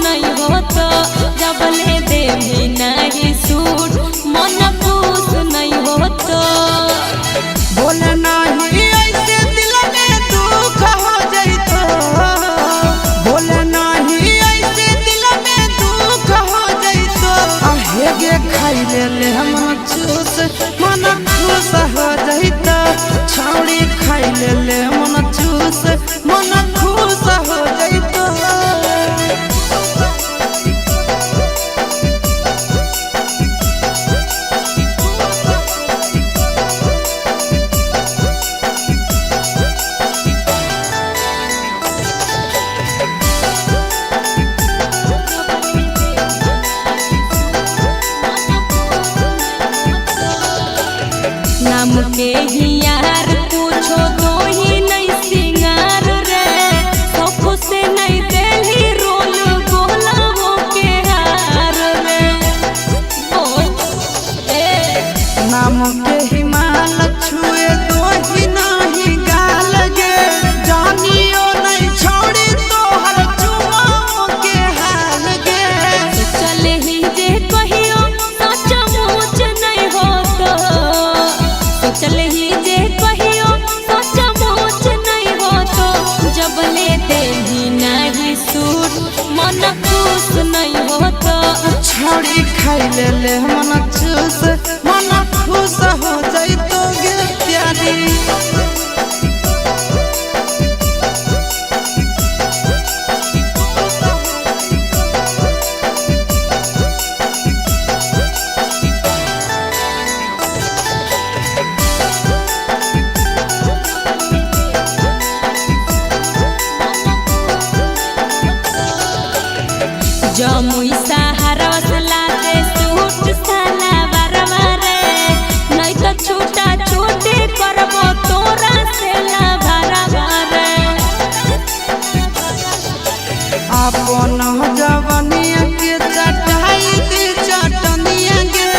नहीं होता जबले देवी नहीं सूट मन खुश नहीं होता। बोले नहीं ऐसे दिल में दुख हो जाइतो, बोले नहीं ऐसे दिल में दुख हो जाइतो। हेगे खाई ले हम चूस मन खुश हो जाइतो, छौड़ी खाई ले मन चूस मन खुश हो जाइतो। नाम के ही यार पूछो तो ही नहीं सिंगार रे, सौखो से नहीं देली रोल बोला वो के हार रे। नाम के ही माल छुए तो ही नहीं गाल गे, जानियो नहीं छोड़ी तो हर चुमाओ के हाल गे। चले ही जे कहियो सचमुच नहीं होता, चले ही जे कहियो सचमुच नहीं होता जबले देवी नहीं सूट मन खुश नहीं होता। छौड़ी खाई ले मन चूस मन खुश हो जाइतो गे प्यारी। जमुई सहारा वसला दे सूट साला बरवारे, नहीं तो छूटा छूटे करबो तोरा से ला बरवारे। अपन जवनिया के चटाई दे चटनिया गे,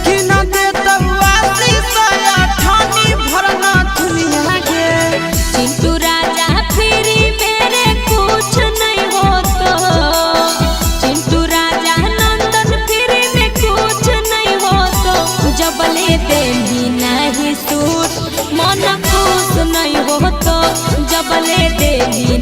कि न दे तवासी सया ठानी भरना दुनिया गे। चिंटू राजा फिरी मेरे कुछ नहीं होता, चिंटू राजा नंदन फिरी में कुछ नहीं होता जबले देवी नहीं सूट मन खुश नहीं होता जबले देवी